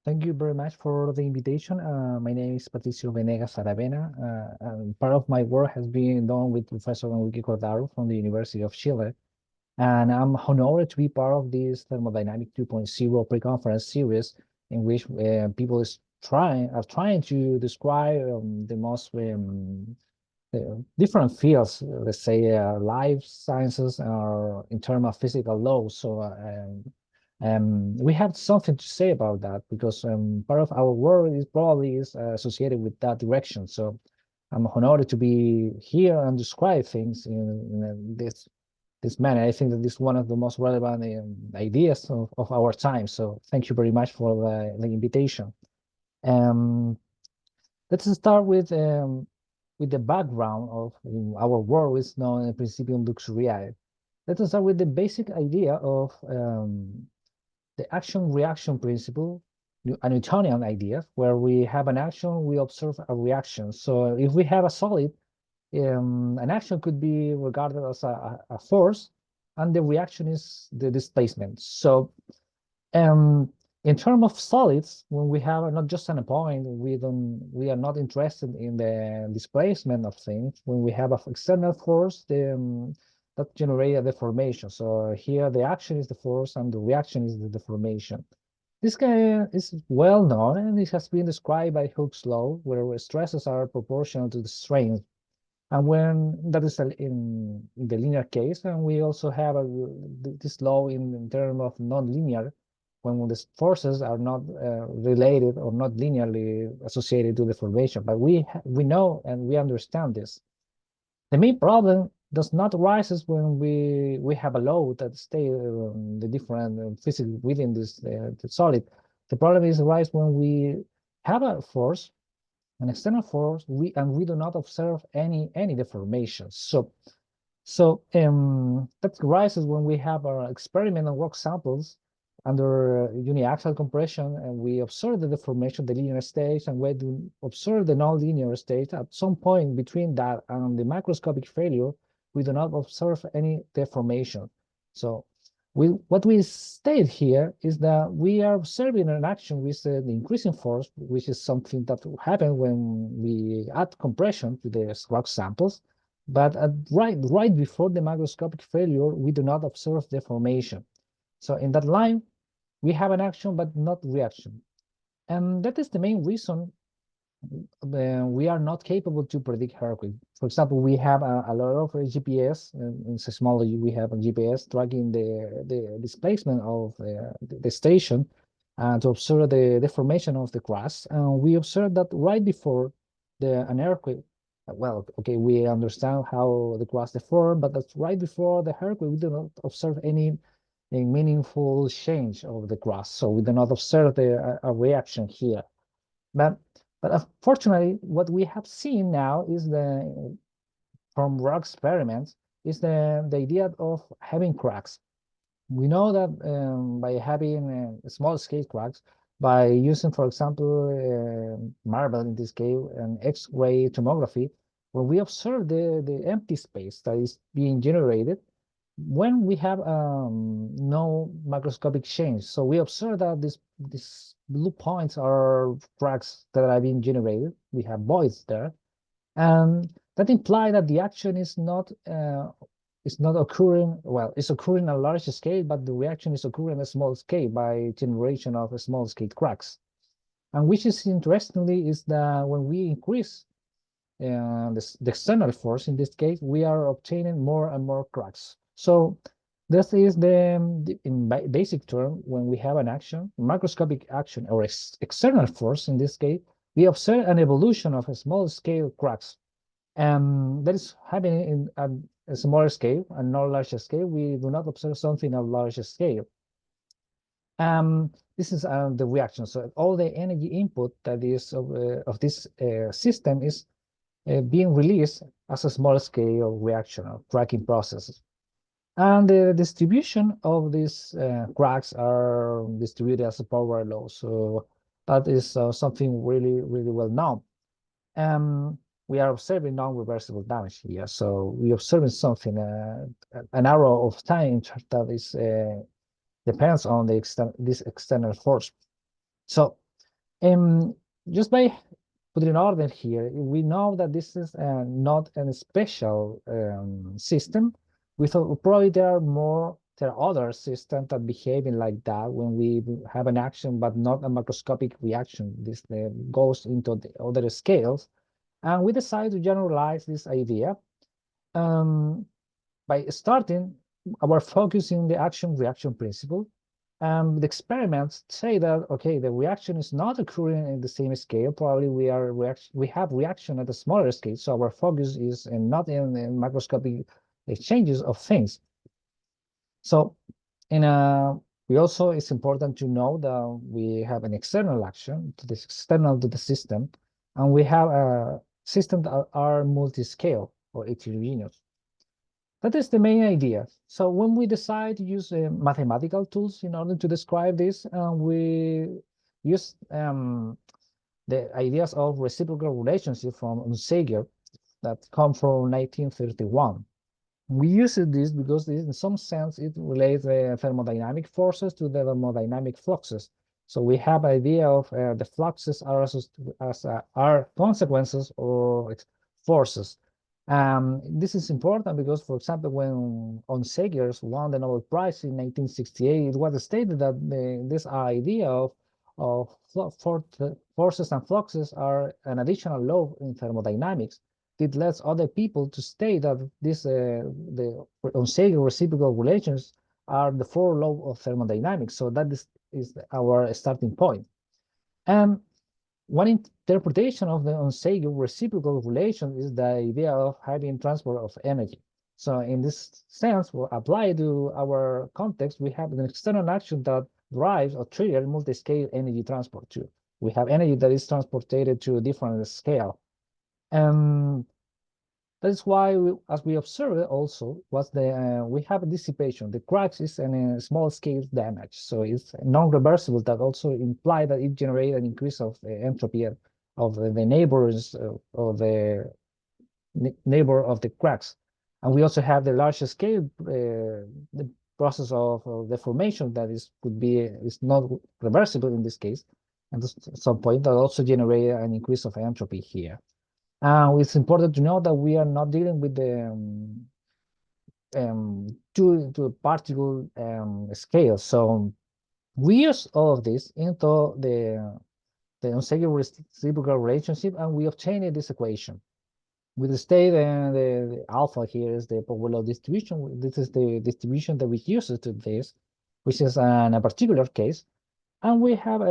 Thank you very much for the invitation. My name is Venegas-Aravena. Part of my work has been done with Professor Enrique Cordaro from the University of Chile. And I'm honored to be part of this Thermodynamic 2.0 pre-conference series in which people are trying to describe the most different fields, let's say life sciences or in terms of physical laws. So we have something to say about that because part of our work is probably associated with that direction. So I'm honored to be here and describe things in this manner. I think that this is one of the most relevant ideas of our time. So thank you very much for the invitation. Um, let's start with the background of our work, which is known as Principium Luxuriæ. Let's start with the basic idea of the action-reaction principle, a Newtonian idea, where we have an action, we observe a reaction. So if we have a solid, an action could be regarded as a force, and the reaction is the displacement. So in terms of solids, when we have not just an point, we are not interested in the displacement of things. When we have an external force, that generate a deformation. So here the action is the force and the reaction is the deformation. This guy is well known and it has been described by Hooke's law, where stresses are proportional to the strain. And when that is in the linear case, and we also have this law in terms of non-linear, when the forces are not related or not linearly associated to the formation. But we know and we understand this. The main problem does not arise when we have a load that stay the different physics within this the solid. The problem is arise when we have a force, an external force, we do not observe any deformation. So that arises when we have our experimental work samples under uniaxial compression, and we observe the deformation, the linear state, and we do observe the non-linear state. At some point between that and the macroscopic failure, we do not observe any deformation. So what we state here is that we are observing an action with the increasing force, which is something that happens when we add compression to the rock samples. But right before the macroscopic failure, we do not observe deformation. So in that line, we have an action but not reaction. And that is the main reason we are not capable to predict earthquake. For example, we have a lot of GPS in seismology. We have a GPS tracking the displacement of the station to observe the deformation of the crust. And we observe that right before an earthquake. Well, okay, we understand how the crust deformed, but that's right before the earthquake. We do not observe any meaningful change of the crust. So we do not observe a reaction here. But unfortunately, what we have seen now is from rock experiments is the idea of having cracks. We know that by having small scale cracks, by using, for example, marble in this case, and X-ray tomography, when we observe the empty space that is being generated, when we have no macroscopic change. So we observe that these blue points are cracks that are being generated. We have voids there. And that implies that the action is not occurring, well, it's occurring at a large scale, but the reaction is occurring at a small scale by generation of small scale cracks. And which is interestingly is that when we increase the external force, in this case, we are obtaining more and more cracks. So this is in basic term, when we have an action, macroscopic action or external force, in this case, we observe an evolution of a small scale cracks. And that is happening in a smaller scale and not larger scale. We do not observe something of larger scale. This is the reaction. So all the energy input that is of this system is being released as a small scale reaction or cracking processes. And the distribution of these cracks are distributed as a power law. So that is something really, really well known. We are observing non-reversible damage here. So we are observing something, an arrow of time that is depends on this external force. So Just by putting in order here, we know that this is not a special system. We thought probably there are other systems that behaving like that when we have an action, but not a macroscopic reaction. This goes into the other scales. And we decided to generalize this idea by starting our focus in the action-reaction principle. The experiments say that, okay, the reaction is not occurring in the same scale. Probably we have reaction at a smaller scale. So our focus is not in macroscopic exchanges of things. So we also, it's important to know that we have an external action to this external to the system, and we have a system that are multiscale or heterogeneous. That is the main idea. So when we decide to use mathematical tools in order to describe this, we use the ideas of reciprocal relationship from Unsager that come from 1931. We use this because in some sense it relates the thermodynamic forces to the thermodynamic fluxes. So we have idea of the fluxes are consequences or forces. This is important because, for example, when Onsager won the Nobel Prize in 1968, it was stated that this idea of forces and fluxes are an additional law in thermodynamics. It lets other people to state that the Onsager reciprocal relations are the four laws of thermodynamics. So that is our starting point. And one interpretation of the Onsager reciprocal relation is the idea of having transport of energy. So in this sense, we'll apply to our context, we have an external action that drives or triggers multi-scale energy transport too. We have energy that is transported to a different scale. That is why, as we observed also, we have a dissipation. The cracks is a small scale damage, so it's non-reversible. That also implies that it generates an increase of entropy of the neighbors or the neighbor of the cracks. And we also have the larger scale, the process of deformation that is not reversible in this case, and at some point that also generate an increase of entropy here. It's important to know that we are not dealing with the two particle scale. So we use all of this into the Onsager reciprocal relationship, and we obtain this equation. With the state and the alpha here is the power law distribution. This is the distribution that we use to this, which is in a particular case. And we have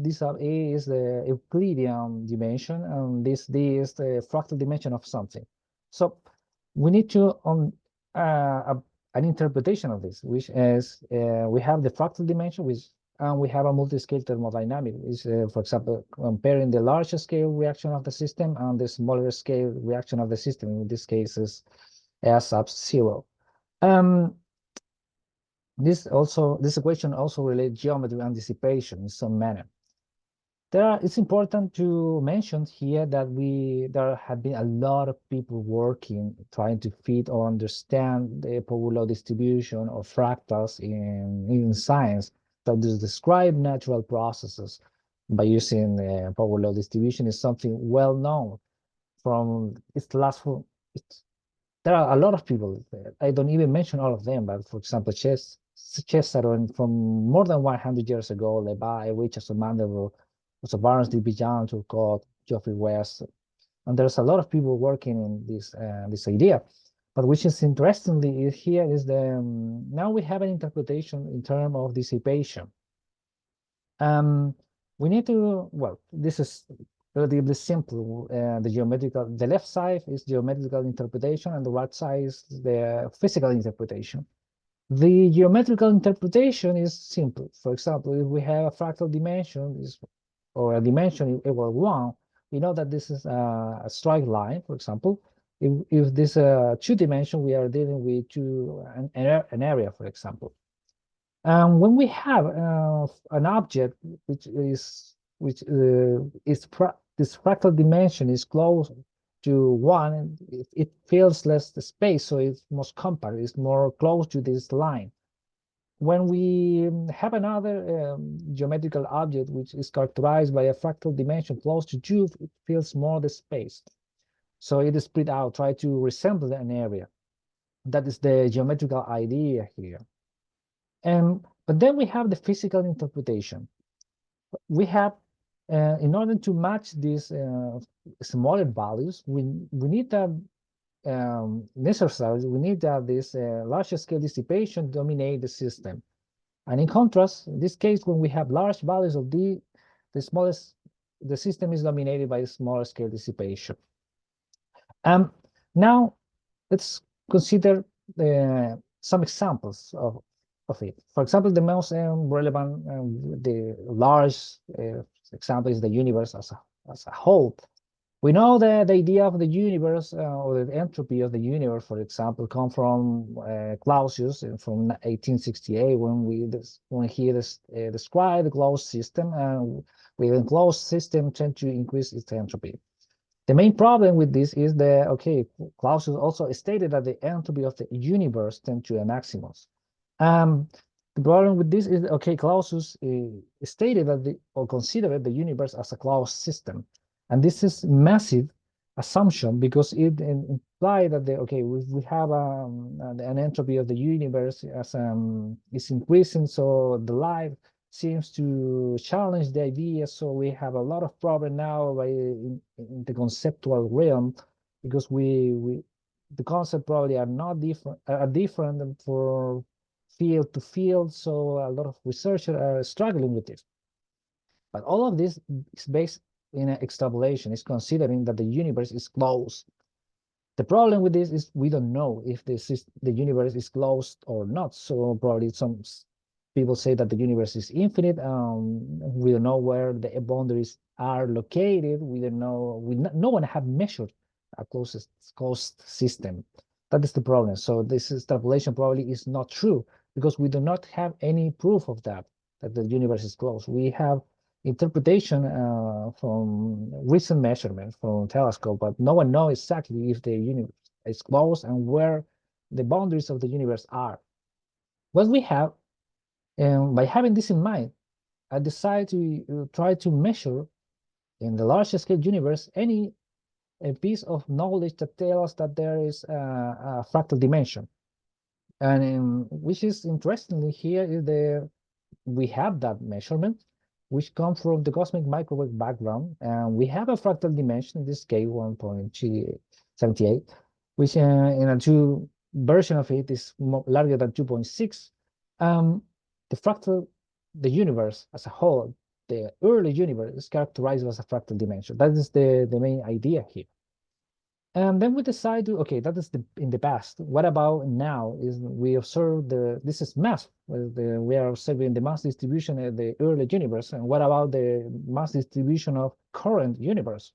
this A is the Euclidean dimension, and this D is the fractal dimension of something. So we need to an interpretation of this, which is we have the fractal dimension, and we have a multi-scale thermodynamic, which, for example, comparing the larger scale reaction of the system and the smaller scale reaction of the system. In this case, is S sub 0. This equation also relates geometry and dissipation in some manner. It's important to mention here that there have been a lot of people working, trying to fit or understand the power law distribution or fractals in science that describe natural processes by using the power law distribution is something well known from there are a lot of people. I don't even mention all of them, but for example, Cesare from more than 100 years ago, Levi, Richardson, Mandelbrot, also Barnes, D. Bijan, Turcotte, Geoffrey West, and there's a lot of people working in this idea. But which is interestingly here is now we have an interpretation in terms of dissipation. We need to, well, this is relatively simple. The left side is geometrical interpretation, and the right side is the physical interpretation. The geometrical interpretation is simple. For example, if we have a fractal dimension or a dimension equal 1, we know that this is a straight line, for example. If this two-dimension, we are dealing with an area, for example. When we have an object this fractal dimension is close to 1, it fills less the space, so it's most compact, it's more close to this line. when we have another geometrical object which is characterized by a fractal dimension close to 2, it feels more the space. So it is spread out, try to resemble an area. That is the geometrical idea here. But then we have the physical interpretation. We have, in order to match these smaller values, we need that necessarily, we need that this large scale dissipation dominate the system. And in contrast, in this case, when we have large values of the smallest, the system is dominated by smaller scale dissipation. Now, let's consider some examples of it. For example, the most relevant, the large example is the universe as a whole. We know that the idea of the universe or the entropy of the universe, for example, come from Clausius from 1868 when he described the closed system, and with a closed system tend to increase its entropy. The main problem with this is that, okay, Clausius also stated that the entropy of the universe tends to a maximum. The problem with this is, okay, Clausius stated that or considered the universe as a closed system. And this is massive assumption because it implies that we have an entropy of the universe as is increasing, so the life seems to challenge the idea. So we have a lot of problem now in the conceptual realm because the concept probably are not different for field to field. So a lot of researchers are struggling with this. But all of this is based in an extrapolation, is considering that the universe is closed. The problem with this is we don't know if the universe is closed or not. So probably some people say that the universe is infinite. We don't know where the boundaries are located. We don't know. No one have measured a closed system. That is the problem. So this extrapolation probably is not true because we do not have any proof of that the universe is closed. We have interpretation from recent measurements from telescope, but no one knows exactly if the universe is closed and where the boundaries of the universe are. What we have, by having this in mind, I decided to try to measure in the large scale universe any piece of knowledge that tells us that there is a fractal dimension. And which is interestingly here is we have that measurement which come from the cosmic microwave background, and we have a fractal dimension, in this case 1.78, which in a two version of it is larger than 2.6. The universe as a whole, the early universe, is characterized as a fractal dimension. That is the main idea here. And then we decide to, okay, that is in the past. What about now? Is we observe this is mass. We are observing the mass distribution of the early universe. And what about the mass distribution of current universe?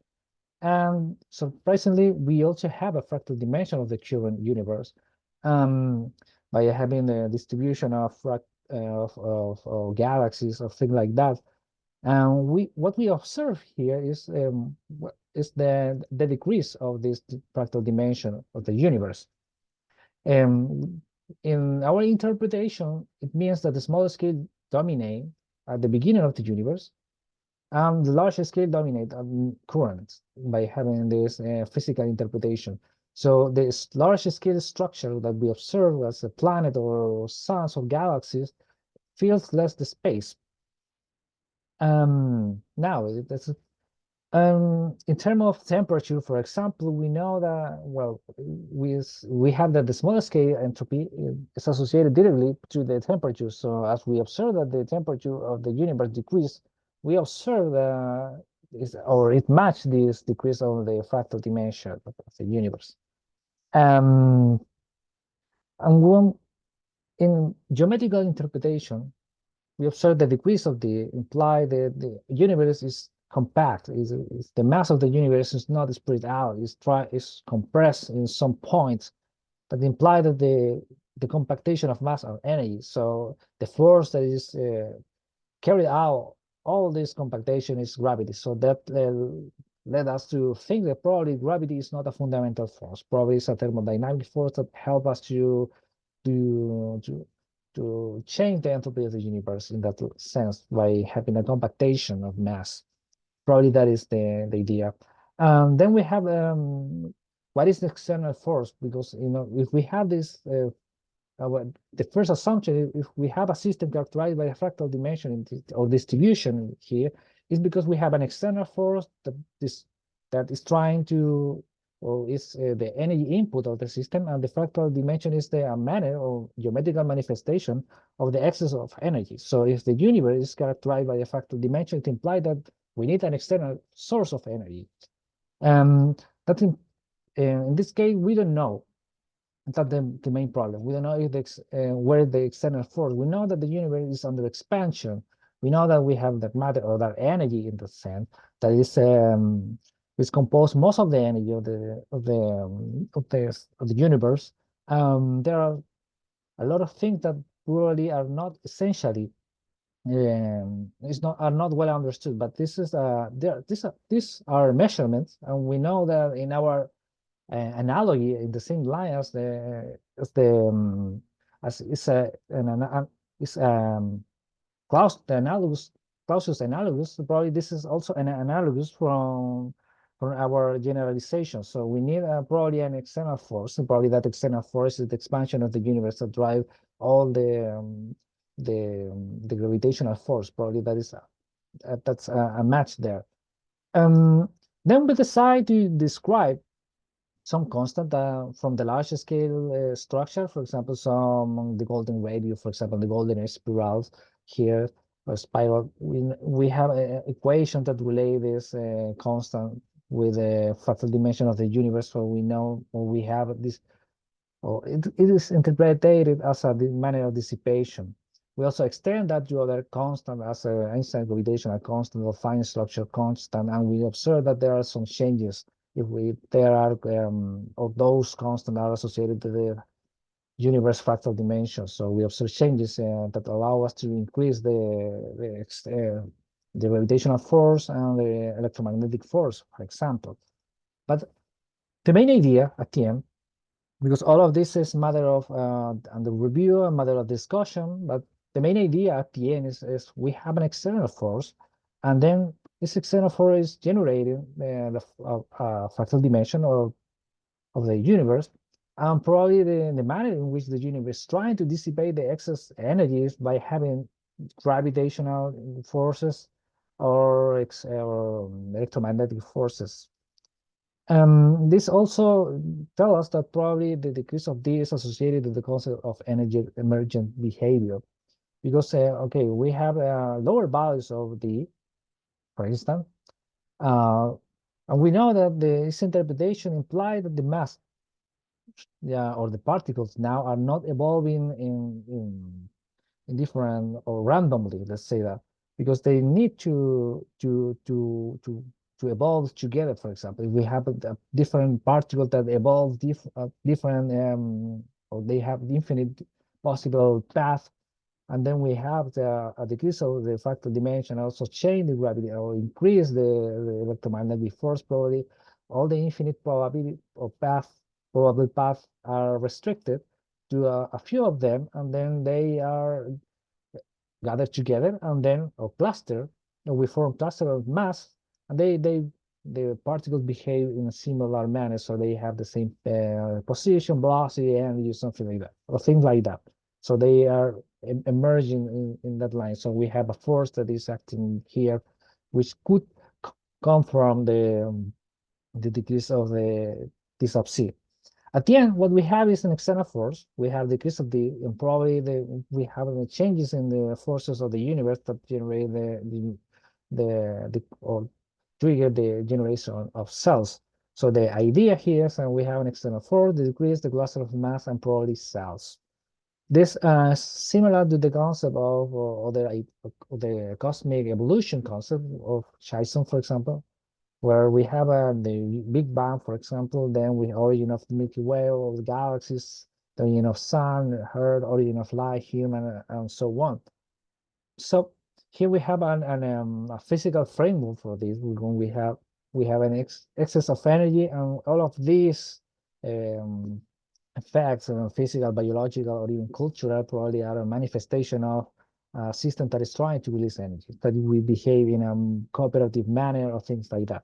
And surprisingly, we also have a fractal dimension of the current universe by having the distribution of galaxies or things like that. And what we observe here is the decrease of this fractal dimension of the universe. In our interpretation, it means that the small scale dominate at the beginning of the universe, and the large scale dominate at current by having this physical interpretation. So this large scale structure that we observe as a planet or suns or galaxies feels less the space. Now, in terms of temperature, for example, we know that, well, we have that the small scale entropy is associated directly to the temperature. So as we observe that the temperature of the universe decrease, we observe it matched this decrease of the fractal dimension of the universe. And in geometrical interpretation, we observe the decrease of the the universe is compact. Is the mass of the universe is not spread out. Is compressed in some points that imply that the compactation of mass or energy. So the force that is carried out all this compactation is gravity. So that led us to think that probably gravity is not a fundamental force. Probably it's a thermodynamic force that help us to change the entropy of the universe in that sense by having a compactation of mass. Probably that is the idea. Then we have what is the external force? Because if we have this, the first assumption, if we have a system characterized by a fractal dimension or distribution here, is because we have an external force that is trying to, or is the energy input of the system, and the fractal dimension is the manner or geometrical manifestation of the excess of energy. So if the universe is characterized by a fractal dimension, it implies that we need an external source of energy. That in this case, we don't know. That's the main problem. We don't know if where the external force. We know that the universe is under expansion. We know that we have that matter or that energy in the sense that is composed most of the energy of the universe. There are a lot of things that really are not essentially are not well understood. But these are measurements, and we know that in our analogy in the same line as Clausius analogous. Probably this is also an analogous from our generalization. So we need probably an external force. And probably that external force is the expansion of the universe that drive all the gravitational force. Probably that's a match there. Then we decide to describe some constant from the large scale structure, for example, the golden radio, for example, the golden spirals here, or spiral. We have an equation that relay this constant with the fractal dimension of the universe, so we know, or we have this, or it is interpreted as a manner of dissipation. We also extend that to other constant as Einstein gravitational constant or fine structure constant, and we observe that there are some changes if there are or those constants are associated to the universe fractal dimension. So we observe changes that allow us to increase the gravitational force and the electromagnetic force, for example. But the main idea at the end, because all of this is matter of under review, a matter of discussion, but the main idea at the end is we have an external force, and then this external force is generating the fractal dimension of the universe, and probably the manner in which the universe is trying to dissipate the excess energies by having gravitational forces or electromagnetic forces. This also tells us that probably the decrease of D is associated with the concept of energy emergent behavior, because okay, we have lower values of D, for instance, and we know that this interpretation implies that the mass, or the particles now are not evolving in different or randomly, let's say that, because they need to evolve together. For example, if we have a different particles that evolve different or they have infinite possible path, and then we have a decrease of the fractal dimension, also change the gravity or increase the electromagnetic force, probably all the infinite probability of probable paths are restricted to a few of them, and then they are gathered together and then or cluster, and we form cluster of mass, and the particles behave in a similar manner, so they have the same position, velocity, energy, something like that, or things like that. So they are emerging in that line. So we have a force that is acting here, which could come from the decrease of the sub C. At the end, what we have is an external force. We have decrease of the, and probably we have the changes in the forces of the universe that generate or trigger the generation of cells. So the idea here is that we have an external force that decreases the cluster of mass and probably cells. This is similar to the concept of the cosmic evolution concept of Chison, for example, where we have the Big Bang, for example, then we origin of the Milky Way, of the galaxies, the origin of sun, Earth, origin of life, human, and so on. So here we have a physical framework for this. When we have an excess of energy, and all of these effects, physical, biological, or even cultural, probably are a manifestation of a system that is trying to release energy, that we behave in a cooperative manner or things like that.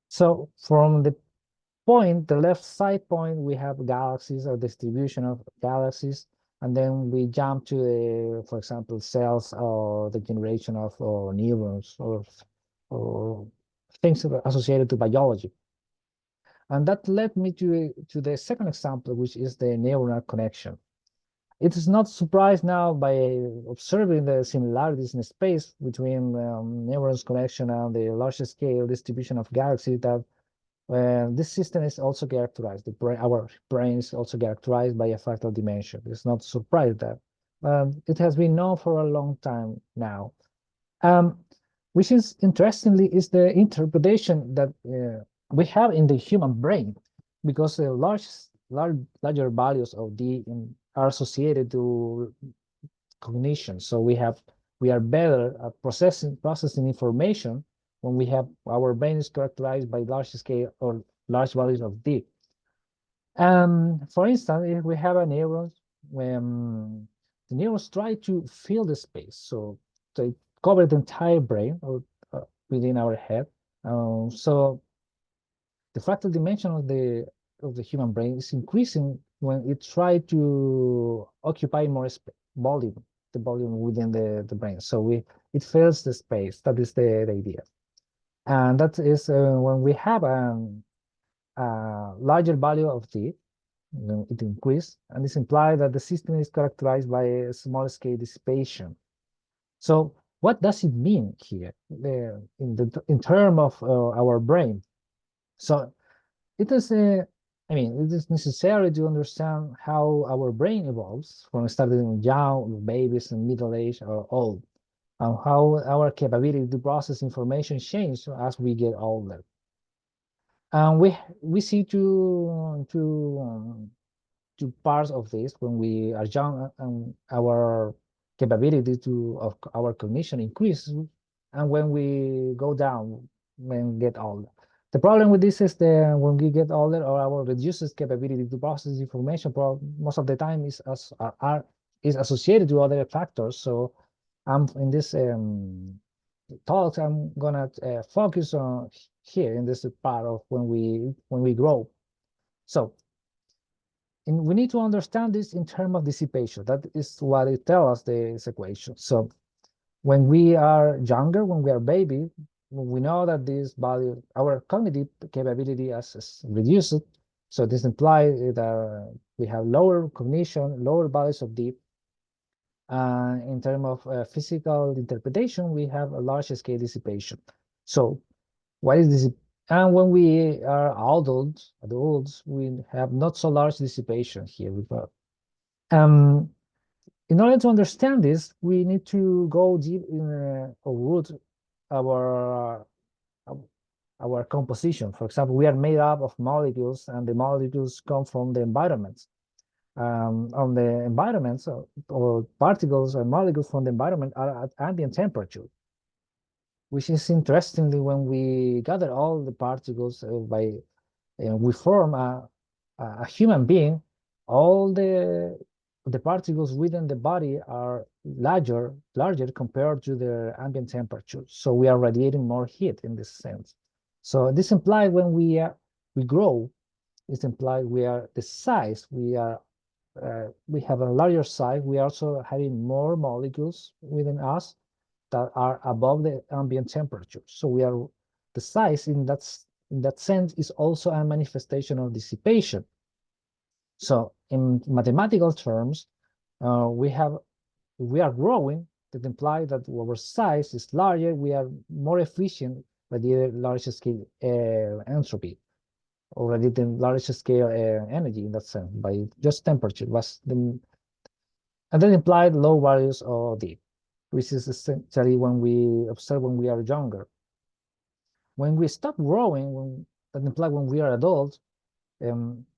So from the left side point, we have galaxies or distribution of galaxies, and then we jump to the, for example, cells or the generation of neurons or things associated to biology. And that led me to the second example, which is the neuronal connection. It is not surprised now by observing the similarities in space between neurons connection and the large scale distribution of galaxies that this system is also characterized. Our brain is also characterized by a fractal dimension. It's not surprised that it has been known for a long time now. Which is interestingly is the interpretation that we have in the human brain, because the larger values of D are associated to cognition. So we are better at processing information when we have our brain is characterized by large scale or large values of D. For instance, if we have a neuron, when the neurons try to fill the space, so they cover the entire brain or within our head. So the fractal dimension of the human brain is increasing when it tries to occupy more volume, the volume within the brain. So it fills the space. That is the idea. And that is when we have a larger value of D, it increases, and this implies that the system is characterized by a small scale dissipation. So what does it mean here in terms of our brain? So it is it is necessary to understand how our brain evolves from starting young, babies, and middle age or old, and how our capability to process information changes as we get older. And we see two parts of this. When we are young, our capability of our cognition increases, and when we go down, when we get older. The problem with this is that when we get older, or our reduces capability to process information, most of the time is associated to other factors. So in this talk, I'm gonna focus on here in this part of when we grow. So we need to understand this in terms of dissipation. That is what it tells us, this equation. So when we are younger, when we are baby, we know that this value, our cognitive capability is reduced. So this implies that we have lower cognition, lower values of D. In terms of physical interpretation, we have a large scale dissipation. So what is this? And when we are adults, we have not so large dissipation here. In order to understand this, we need to go deep in or root our our composition. For example, we are made up of molecules, and the molecules come from the environment. On the environment, or particles and molecules from the environment are at ambient temperature, which is interestingly when we gather all the particles we form a human being. All the particles within the body are larger compared to their ambient temperature. So we are radiating more heat in this sense. So this implies when we grow, it implies we are the size we have a larger size. We are also having more molecules within us that are above the ambient temperature. So the size in that sense is also a manifestation of dissipation. So in mathematical terms, we are growing. That implies that our size is larger. We are more efficient by the large scale entropy, or the large scale energy in that sense, by just temperature. And that implied low values of D, which is essentially when we observe when we are younger. When we stop growing, that implies when we are adults,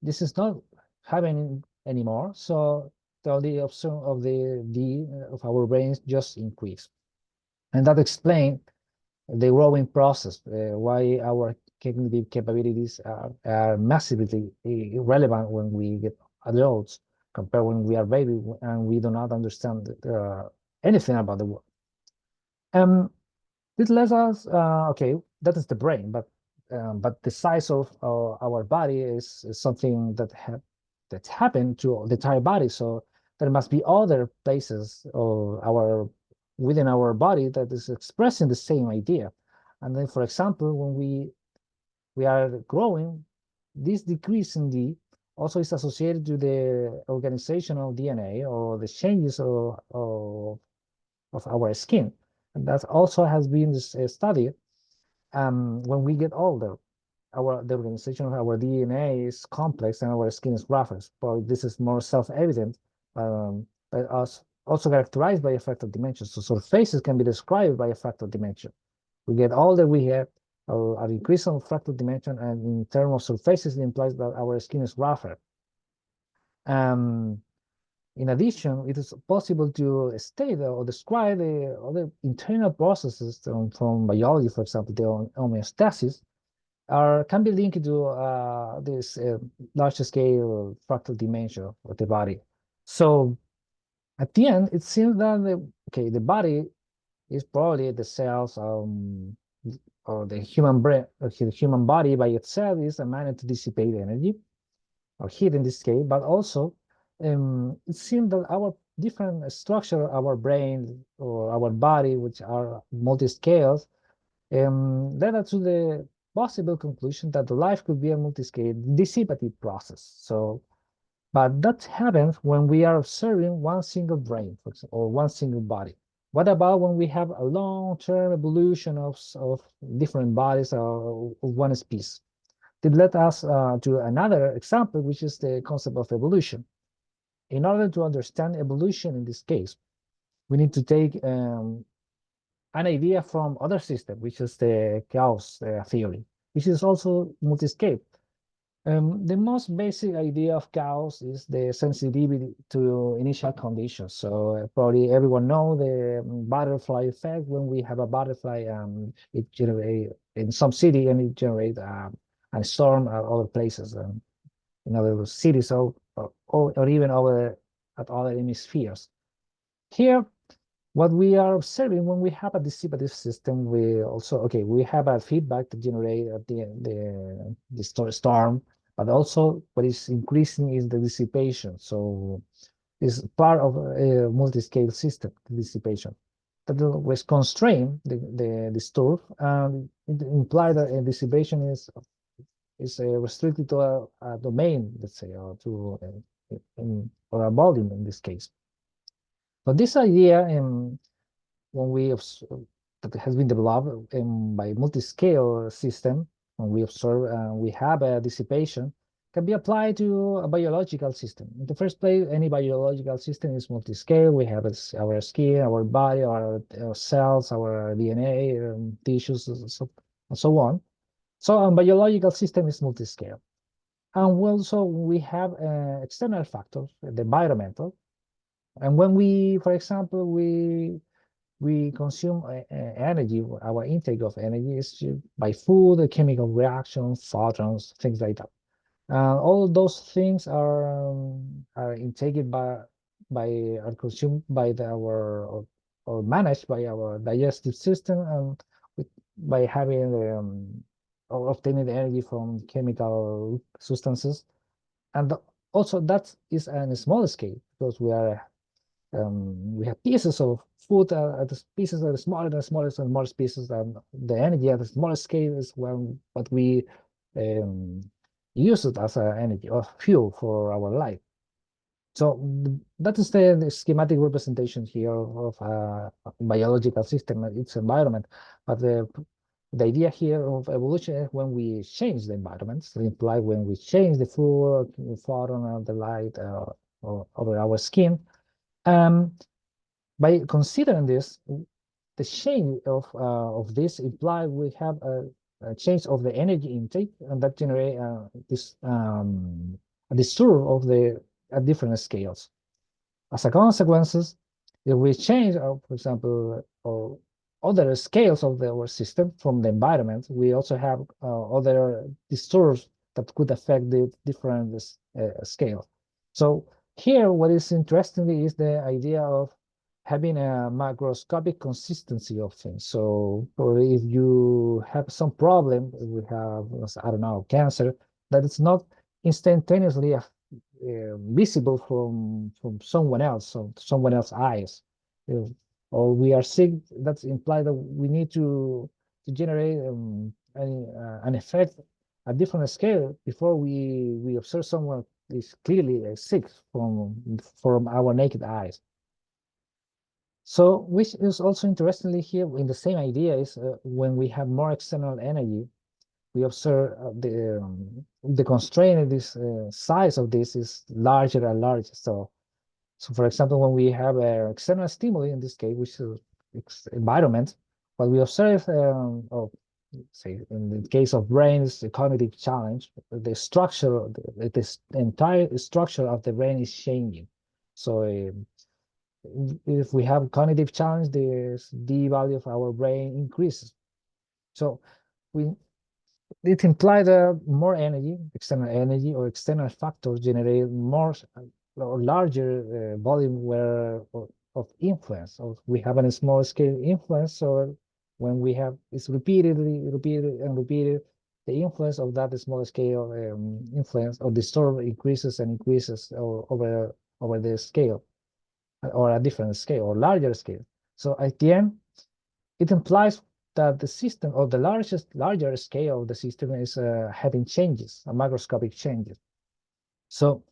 this is not happening anymore. So the option of the D of our brains just increase. And that explains the growing process, why our cognitive capabilities are massively irrelevant when we get adults compared when we are baby and we do not understand anything about the world. This lets us, okay, that is the brain, but the size of our body is something that happened to the entire body. So there must be other places of within our body that is expressing the same idea. And then, for example, when we are growing, this decrease in D also is associated to the organization of DNA or the changes of our skin. And that also has been studied. When we get older, the organization of our DNA is complex and our skin is rougher. But this is more self-evident, but also characterized by a fractal dimension. So surfaces can be described by a fractal dimension. We get older, we have an increase of fractal dimension, and in terms of surfaces, it implies that our skin is rougher. In addition, it is possible to state or describe the other internal processes from biology, for example, the homeostasis, can be linked to this large-scale fractal dimension of the body. So at the end, it seems that the body is probably the cells or the human brain, or the human body by itself is a manner to dissipate energy or heat in this case, but also it seems that our different structure, our brain or our body, which are multi-scales, led us to the possible conclusion that the life could be a multi-scale dissipative process. So, but that happens when we are observing one single brain, for example, or one single body. What about when we have a long-term evolution of different bodies or one species? It led us to another example, which is the concept of evolution. In order to understand evolution in this case, we need to take an idea from other system, which is the chaos theory, which is also multi-scale. The most basic idea of chaos is the sensitivity to initial conditions. So probably everyone know the butterfly effect. When we have a butterfly, it generates in some city and it generates a storm at other places, in other cities or even at other hemispheres. Here, what we are observing when we have a dissipative system, we have a feedback to generate the storm, but also what is increasing is the dissipation. So it's part of a multi-scale system, the dissipation. That was constrained the storm, and it implies that a dissipation is restricted to a domain, let's say, or to or a volume in this case. But this idea, when that has been developed by multi-scale system, when we observe we have a dissipation, can be applied to a biological system. In the first place, any biological system is multi-scale. We have our skin, our body, our cells, our DNA, tissues, and so on. So a biological system is multi-scale. And also we have external factors, the environmental. And when for example, we consume energy, our intake of energy is by food, chemical reactions, photons, things like that. All those things are intaken are consumed by or managed by our digestive system, and by having or obtaining the energy from chemical substances. And also that is on a small scale, because we have pieces of food at the pieces that are smaller and smaller and smaller pieces, and the energy at the smallest scale is what we use it as energy or fuel for our life. So that is the schematic representation here of a biological system, its environment. But the idea here of evolution is when we change the environment, so imply when we change the food, the photon, or the light over our skin. By considering this, the change of this imply we have a change of the energy intake, and that generate this a disturb of at different scales. As a consequences, if we change, for example, other scales of our system from the environment, we also have other disturbs that could affect the different scales. So here, what is interesting is the idea of having a macroscopic consistency of things. So, or if you have some problem, we have, I don't know, cancer, that it's not instantaneously visible from someone else, so someone else's eyes. Uh, or we are sick, that's implied that we need to generate an effect at different scale before we observe someone is clearly sick from our naked eyes. So, which is also interestingly here in the same idea is when we have more external energy, we observe the constraint of this size of this is larger and larger. So for example, when we have an external stimuli, in this case, which is environment, what we observe, or say in the case of brains, the cognitive challenge, the structure, this entire structure of the brain is changing. So if we have cognitive challenge, the value of our brain increases. So we it implies that more energy, external energy or external factors generate more or larger volume of influence. So we have a small scale influence, or when we have it's repeated and repeated, the influence of that small scale influence or disturb increases and increases over the scale or a different scale or larger scale. So at the end, it implies that the system or the larger scale of the system is having changes, macroscopic changes. So,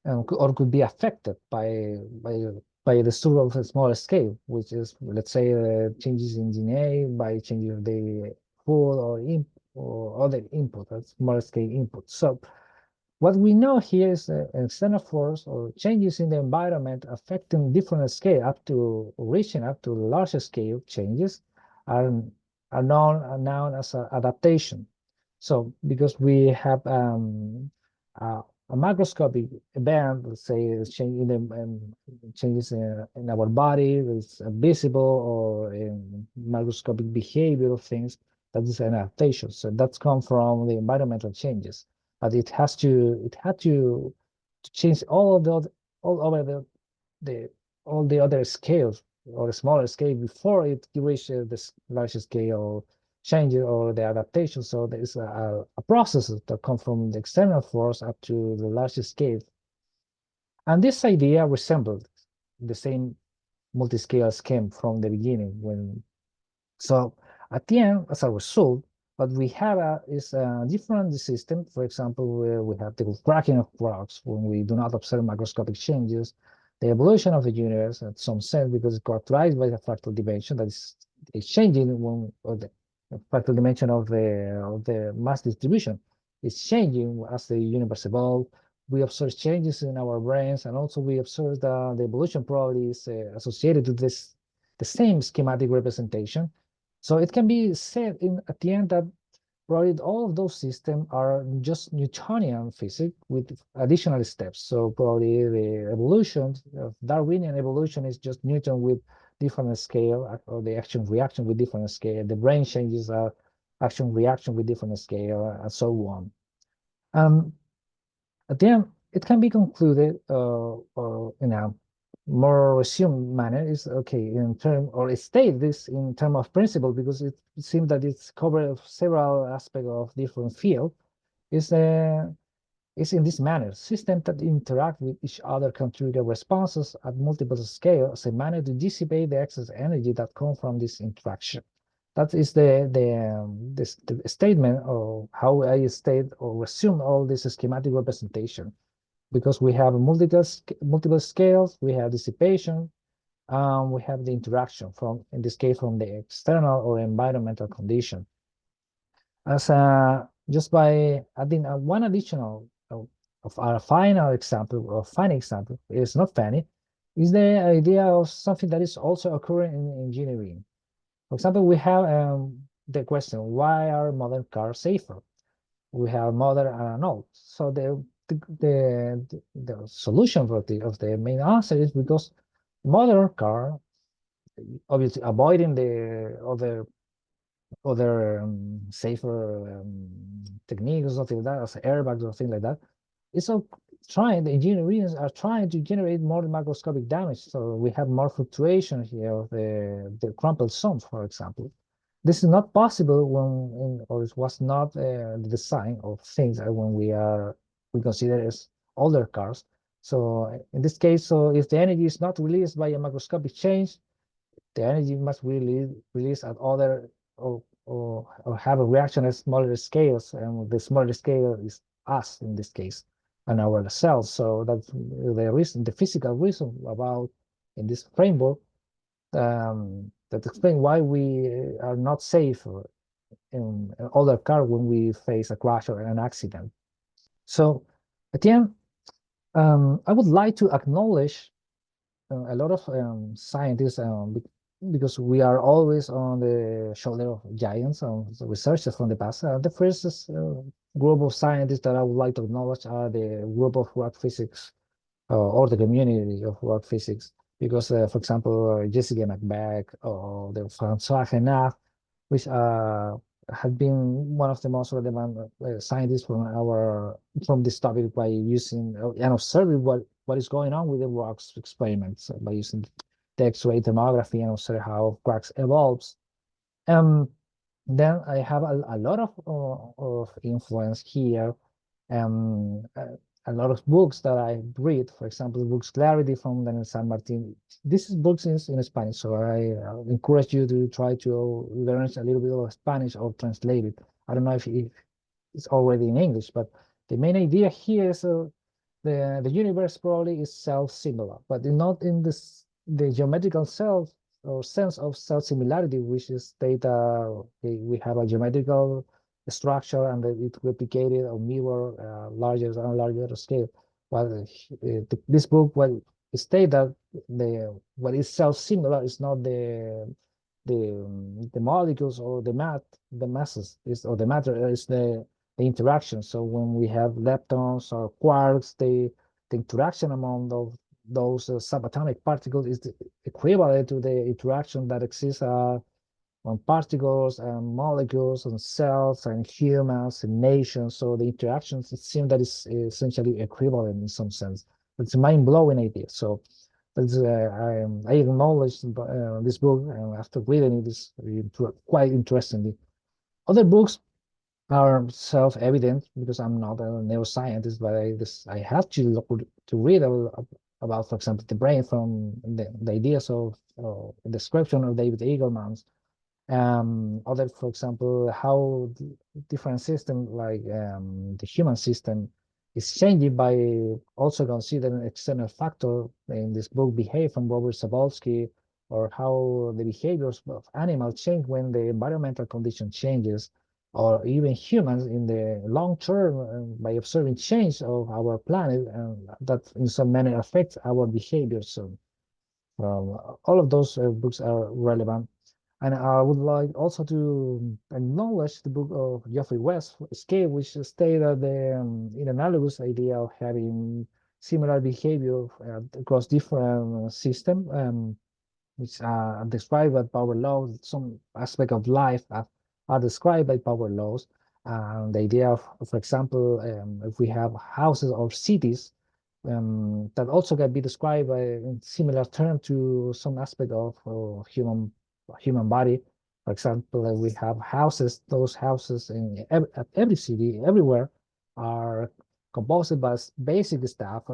or could be affected by the sort of a smaller scale, which is, let's say, changes in DNA by changes of the food or other input, smaller scale input. So, what we know here is external force or changes in the environment affecting different scale up to reaching up to larger scale changes are, are known as adaptation. So because we have a macroscopic event, let's say change in the changes in our body, it's visible or in macroscopic behavior of things, that is an adaptation. So that's come from the environmental changes, but it had to change all of all over the all the other scales or smaller scale before it reaches this larger scale change or the adaptation. So there is a process that come from the external force up to the larger scale. And this idea resembled the same multi-scale scheme from the beginning when so at the end, as a result, what we have is a different system. For example, where we have the cracking of rocks when we do not observe macroscopic changes, the evolution of the universe at some sense because it's characterized by the fractal dimension that is changing when or the fractal dimension of the mass distribution is changing as the universe evolves. We observe changes in our brains, and also we observe the evolution probably is associated to this the same schematic representation. So it can be said at the end that probably all of those systems are just Newtonian physics with additional steps. So probably the evolution of Darwinian evolution is just Newton with different scale, or the action reaction with different scale. The brain changes are action reaction with different scale, and so on. Um, at the end, it can be concluded in a more resumed manner is okay in term or state this in term of principle because it seems that it's covered several aspects of different field is is in this manner systems that interact with each other can trigger responses at multiple scales as a manner to dissipate the excess energy that comes from this interaction. That is the statement of how I state or resume all this schematic representation because we have multiple scales, we have dissipation, we have the interaction from, in this case, from the external or environmental condition. As just by adding one additional of our final example, or funny example, is not funny, is the idea of something that is also occurring in engineering. For example, we have the question, why are modern cars safer? We have modern and old. So the solution for of the main answer is because modern car, obviously avoiding the other safer techniques or something like that, as airbags or things like that, it's the engineers are trying to generate more macroscopic damage. So we have more fluctuation here of the crumpled zones, for example. This is not possible or it was not the design of things when we consider as older cars. So in this case, so if the energy is not released by a macroscopic change, the energy must be released at other or have a reaction at smaller scales, and the smaller scale is us in this case, and our cells. So that's the reason, the physical reason about in this framework that explain why we are not safe in other car when we face a crash or an accident. So at the end, I would like to acknowledge a lot of scientists because we are always on the shoulder of giants the researchers from the past. The first group of scientists that I would like to acknowledge are the group of rock physics or the community of rock physics. Because, for example, Jessica McBack or the François Renard, which have been one of the most relevant scientists from this topic by using and observing what is going on with the rocks experiments by using the X-ray thermography and observe how cracks evolves. Then I have a lot of influence here. Um, uh, a lot of books that I read, for example, books Clarity from Daniel San Martin. This is books in Spanish, so I encourage you to try to learn a little bit of Spanish or translate it. I don't know if it's already in English, but the main idea here is the universe probably is self-similar, but not in the geometrical self or sense of self-similarity, which is data. We have a geometrical structure and it replicated or mirror larger and larger scale. Well, this book state that what is self-similar is not the molecules or the masses is or the matter is the interaction. So when we have leptons or quarks, the interaction among those subatomic particles is equivalent to the interaction that exists on particles and molecules and cells and humans and nations. So the interactions, it seems that is essentially equivalent in some sense. It's a mind-blowing idea. So that's, I acknowledge this book after reading it is quite interestingly. Other books are self-evident because I'm not a neuroscientist, but I have to look to read about, for example, the brain from the ideas of description of David Eagleman's other, for example, how different systems like the human system is changing by also considering external factor in this book Behave from Robert Sapolsky, or how the behaviors of animals change when the environmental condition changes, or even humans in the long term by observing change of our planet and that in some manner affects our behavior. So all of those books are relevant. And I would like also to acknowledge the book of Geoffrey West, Scale, which stated that the in analogous idea of having similar behavior across different systems, which are described by power laws. Some aspect of life are described by power laws. And the idea of, for example, if we have houses or cities, that also can be described by in similar term to some aspect of human body. For example, we have houses. Those houses at every city, everywhere, are composed by basic stuff,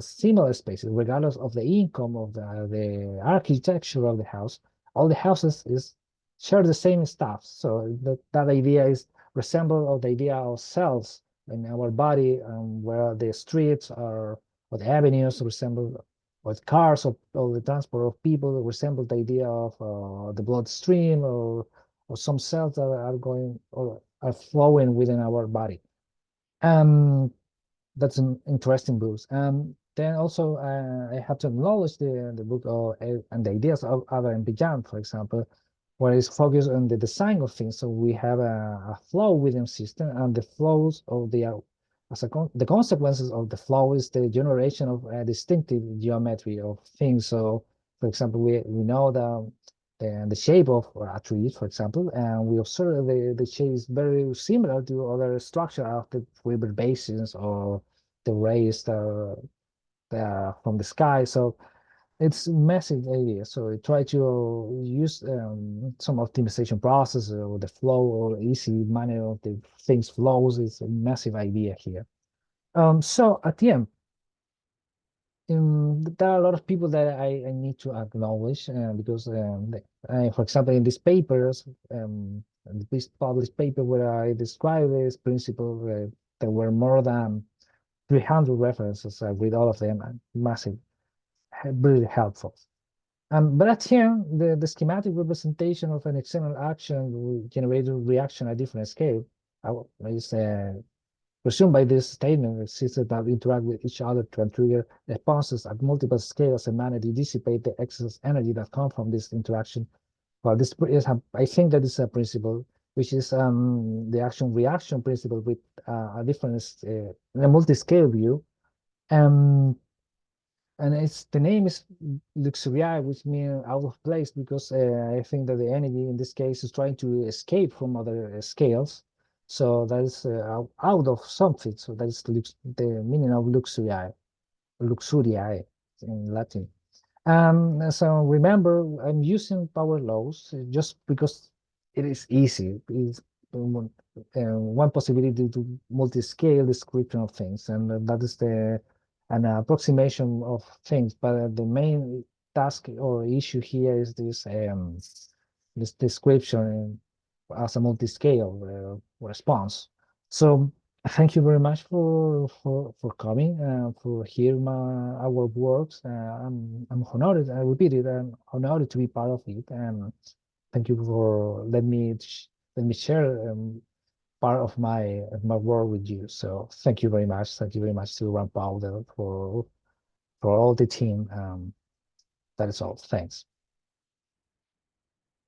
similar spaces, regardless of the income of the architecture of the house. All the houses share the same stuff. So that idea is resemble of the idea of cells in our body, where the streets are or the avenues resemble, or the cars or the transport of people resemble the idea of the bloodstream or some cells that are going or are flowing within our body. That's an interesting book. Then also I have to acknowledge the book and the ideas of Adam Bijan, for example, where it's focused on the design of things. So we have a flow within system, and the flows of the consequences of the flow is the generation of a distinctive geometry of things. So, for example, we know the shape of a tree, for example, and we observe the shape is very similar to other structure of the river basins or the rays from the sky. So it's a massive idea. So I try to use some optimization process or the flow or easy manner of the things flows. It's a massive idea here. So at the end, there are a lot of people that I need to acknowledge because, for example, in these papers, this published paper where I describe this principle, there were more than 300 references. I read all of them, and massive, really helpful. But here, the schematic representation of an external action will generate a reaction at different scale. Is presumed by this statement, systems that interact with each other to trigger responses at multiple scales and manner to dissipate the excess energy that comes from this interaction. Well, this is, I think that is a principle, which is the action-reaction principle with a different, a multi-scale view. Um, and the name is Luxuriæ, which means out of place, because I think that the energy in this case is trying to escape from other scales. So that is out of something. So that is the meaning of Luxuriæ in Latin. So remember, I'm using power laws just because it is easy. It's one possibility to multi-scale description of things, and that is an approximation of things. But the main task or issue here is this description as a multi-scale response. So thank you very much for coming for hearing our works. I'm honored. I repeat it. I'm honored to be part of it. And thank you for let me share part of my work with you. So thank you very much. Thank you very much to Ron Powell for all the team. That is all. Thanks.